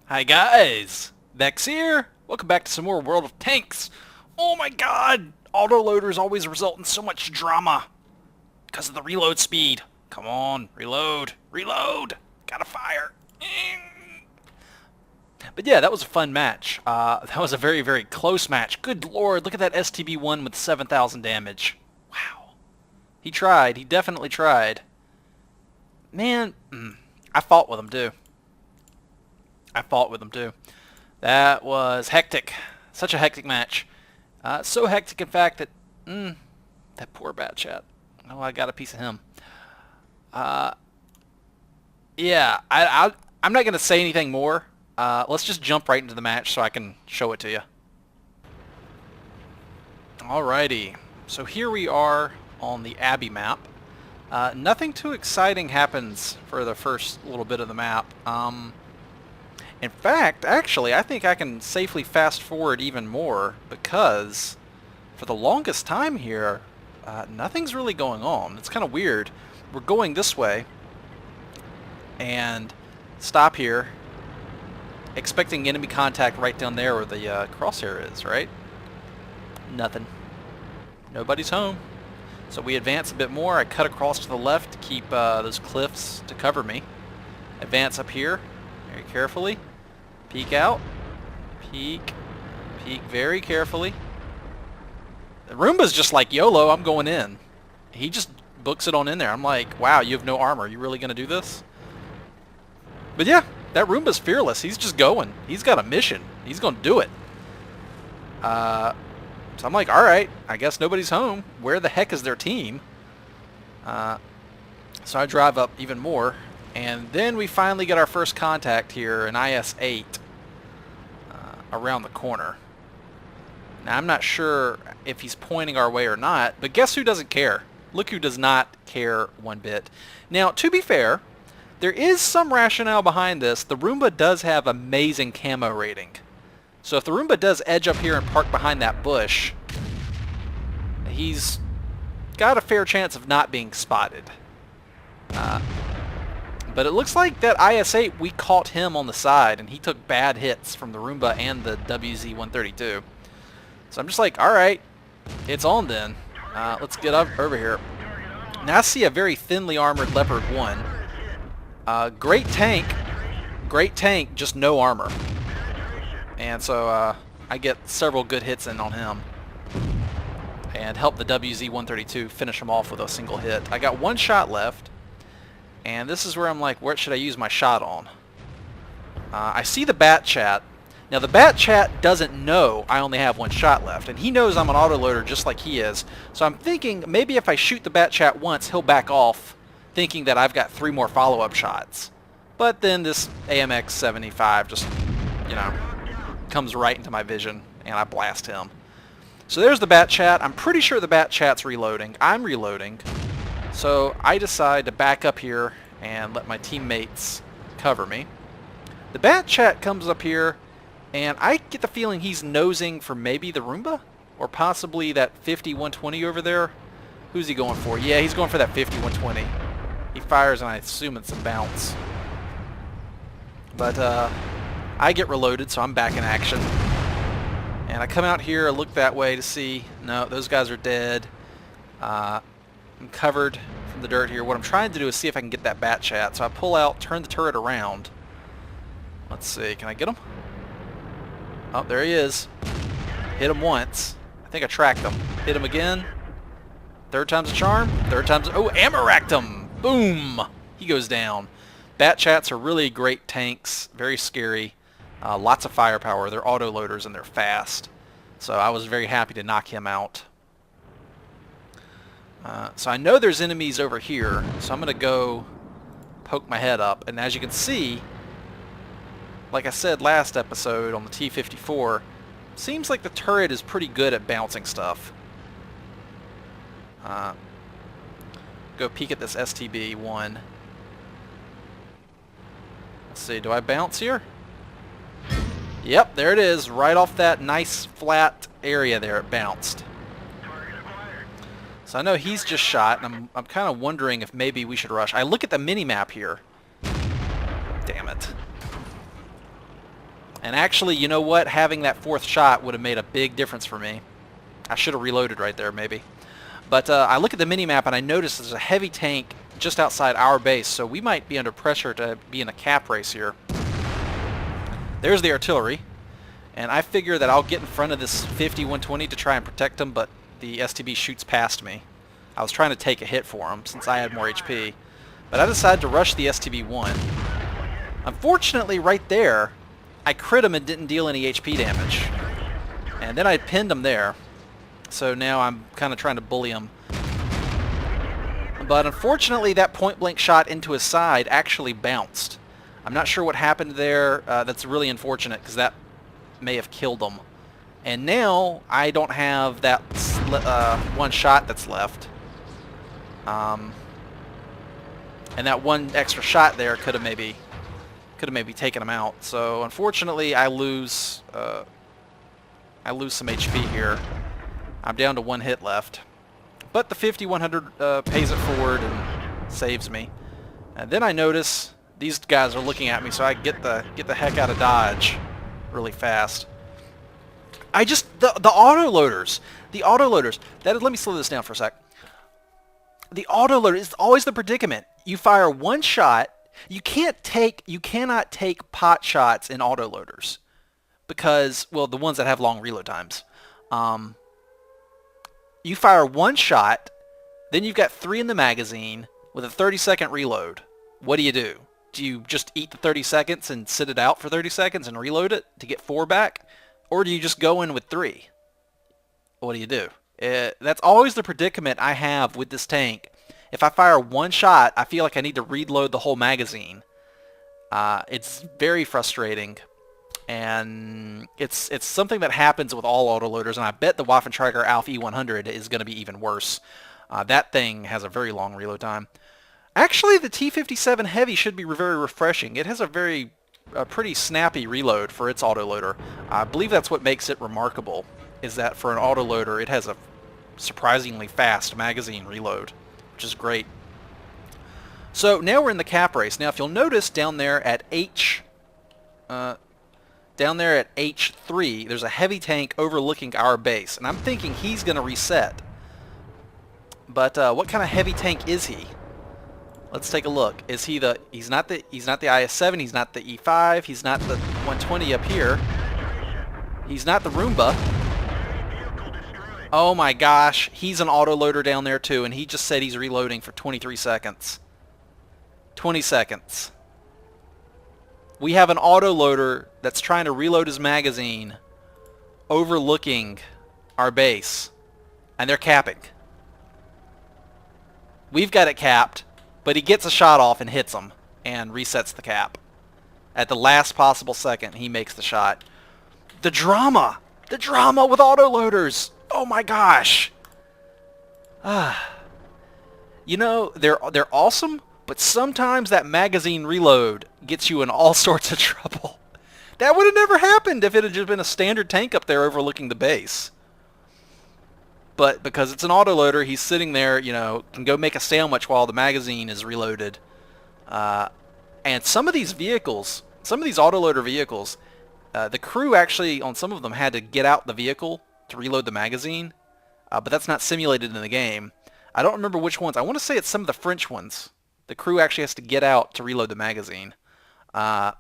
Hi guys, Vechs here. Welcome back to some more World of Tanks. Oh my god, autoloaders always result in so much drama because of the reload speed. Come on, reload, reload. Gotta fire. But yeah, that was a fun match. That was a very, very close match. Good lord, look at that STB1 with 7,000 damage. Wow. He tried. He definitely tried. Man, I fought with him too. That was hectic. Such a hectic match. So hectic, in fact, that that poor bad chat. Oh, I got a piece of him. Yeah, I'm not gonna say anything more. Let's just jump right into the match so I can show it to you. Alrighty. So here we are on the Abbey map. Nothing too exciting happens for the first little bit of the map. In fact, actually, I think I can safely fast forward even more because for the longest time here, nothing's really going on. It's kind of weird. We're going this way and stop here, expecting enemy contact right down there where the crosshair is, right? Nothing. Nobody's home. So we advance a bit more. I cut across to the left to keep those cliffs to cover me. Advance up here very carefully. Peek out. Peek. Peek very carefully. The Roomba's just like, YOLO, I'm going in. He just books it on in there. I'm like, wow, you have no armor. You really going to do this? But yeah, that Roomba's fearless. He's just going. He's got a mission. He's going to do it. So I'm like, alright, I guess nobody's home. Where the heck is their team? So I drive up even more. And then we finally get our first contact here, an IS-8, around the corner. Now, I'm not sure if he's pointing our way or not, but guess who doesn't care? Look who does not care one bit. Now, to be fair, there is some rationale behind this. The Roomba does have amazing camo rating. So if the Roomba does edge up here and park behind that bush, he's got a fair chance of not being spotted. But it looks like that IS-8, we caught him on the side, and he took bad hits from the Roomba and the WZ-132. So I'm just like, alright, it's on then. Let's get up over here. Now I see a very thinly armored Leopard 1. Great tank, just no armor. And so I get several good hits in on him. And help the WZ-132 finish him off with a single hit. I got one shot left. And this is where I'm like, what should I use my shot on? I see the bat chat. Now the bat chat doesn't know I only have one shot left, and he knows I'm an autoloader just like he is. So I'm thinking maybe if I shoot the bat chat once, he'll back off, thinking that I've got 3 more follow-up shots. But then this AMX-75 just, you know, comes right into my vision, and I blast him. So there's the bat chat. I'm pretty sure the bat chat's reloading. I'm reloading. So I decide to back up here and let my teammates cover me. The bat chat comes up here, and I get the feeling he's nosing for maybe the Roomba, or possibly that 50-120 over there. Who's he going for? Yeah, he's going for that 50-120. He fires, and I assume it's a bounce. But I get reloaded, so I'm back in action. And I come out here, I look that way to see, no, those guys are dead. I'm covered from the dirt here. What I'm trying to do is see if I can get that bat chat. So I pull out, turn the turret around. Let's see, can I get him? Oh, there he is. Hit him once. I think I tracked him. Hit him again. Third time's a charm. Third time's... Oh, ammo racked him! Boom! He goes down. Bat chats are really great tanks. Very scary. Lots of firepower. They're autoloaders and they're fast. So I was very happy to knock him out. So I know there's enemies over here, so I'm going to go poke my head up. And as you can see, like I said last episode on the T54, seems like the turret is pretty good at bouncing stuff. Go peek at this STB1. Let's see, do I bounce here? Yep, there it is. Right off that nice flat area there, it bounced. So I know he's just shot, and I'm kind of wondering if maybe we should rush. I look at the mini-map here. Damn it. And actually, you know what? Having that fourth shot would have made a big difference for me. I should have reloaded right there, maybe. But I look at the minimap and I notice there's a heavy tank just outside our base, so we might be under pressure to be in a cap race here. There's the artillery, and I figure that I'll get in front of this 50-120 to try and protect him, but the STB shoots past me. I was trying to take a hit for him since I had more HP, but I decided to rush the STB-1. Unfortunately, right there, I crit him and didn't deal any HP damage, and then I pinned him there. So now I'm kind of trying to bully him. But unfortunately, that point-blank shot into his side actually bounced. I'm not sure what happened there. That's really unfortunate because that may have killed him. And now I don't have that one shot that's left. And that one extra shot there could have maybe taken him out. So unfortunately, I lose some HP here. I'm down to one hit left. But the 50-100 pays it forward and saves me. And then I notice these guys are looking at me, so I get the heck out of Dodge really fast. The autoloaders. Let me slow this down for a sec. The autoloader is always the predicament. You fire one shot, you cannot take pot shots in autoloaders because, well, the ones that have long reload times. You fire one shot, then you've got 3 in the magazine with a 30-second reload. What do? Do you just eat the 30 seconds and sit it out for 30 seconds and reload it to get 4 back? Or do you just go in with 3? What do? That's always the predicament I have with this tank. If I fire one shot, I feel like I need to reload the whole magazine. It's very frustrating. And it's something that happens with all autoloaders, and I bet the Waffenträger Alpha E100 is going to be even worse. That thing has a very long reload time. Actually, the T57 Heavy should be very refreshing. It has a pretty snappy reload for its autoloader. I believe that's what makes it remarkable, is that for an autoloader, it has a surprisingly fast magazine reload, which is great. So now we're in the cap race. Now, if you'll notice down there at H3, there's a heavy tank overlooking our base, and I'm thinking he's going to reset. But what kind of heavy tank is he? Let's take a look. Is he he's not the IS-7, he's not the E5, he's not the 120 up here. He's not the Roomba. Oh my gosh, he's an autoloader down there too, and he just said he's reloading for 23 seconds. 20 seconds. We have an autoloader that's trying to reload his magazine overlooking our base, and they're capping. We've got it capped, but he gets a shot off and hits him and resets the cap. At the last possible second, he makes the shot. The drama with autoloaders. Oh my gosh. You know, they're awesome, but sometimes that magazine reload gets you in all sorts of trouble. That would have never happened if it had just been a standard tank up there overlooking the base. But because it's an autoloader, he's sitting there, you know, can go make a sandwich while the magazine is reloaded. And some of these autoloader vehicles, the crew actually, on some of them, had to get out the vehicle to reload the magazine. But that's not simulated in the game. I don't remember which ones. I want to say it's some of the French ones. The crew actually has to get out to reload the magazine. But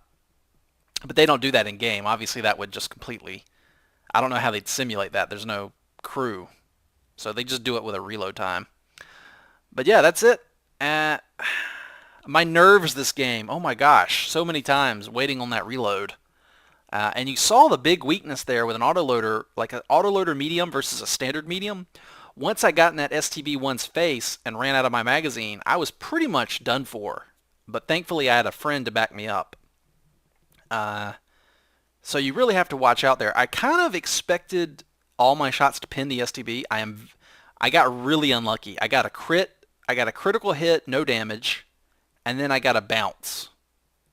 they don't do that in game. Obviously, that would just completely... I don't know how they'd simulate that. There's no crew. So they just do it with a reload time. But yeah, that's it. My nerves this game. Oh my gosh. So many times waiting on that reload. And you saw the big weakness there with an autoloader, like an autoloader medium versus a standard medium. Once I got in that STB-1's face and ran out of my magazine, I was pretty much done for. But thankfully I had a friend to back me up. So you really have to watch out there. I kind of expected all my shots to pin the STB. I got really unlucky. I got a critical hit, no damage, and then I got a bounce.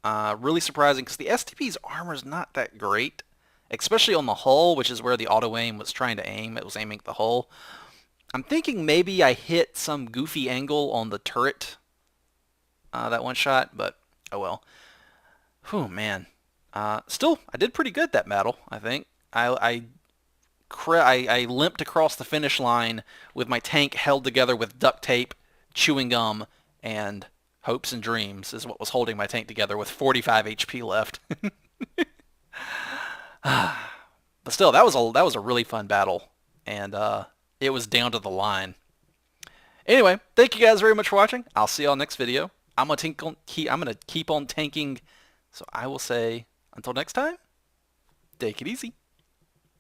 Really surprising because the STB's armor is not that great, especially on the hull, which is where the auto aim was trying to aim. It was aiming at the hull. I'm thinking maybe I hit some goofy angle on the turret that one shot, but oh well. Whew, man. Still, I did pretty good that battle, I think. I limped across the finish line with my tank held together with duct tape, chewing gum, and hopes and dreams is what was holding my tank together with 45 HP left. But still, that was a really fun battle, and it was down to the line. Anyway, thank you guys very much for watching. I'll see y'all next video. I'm gonna keep on tanking, so I will say until next time, take it easy.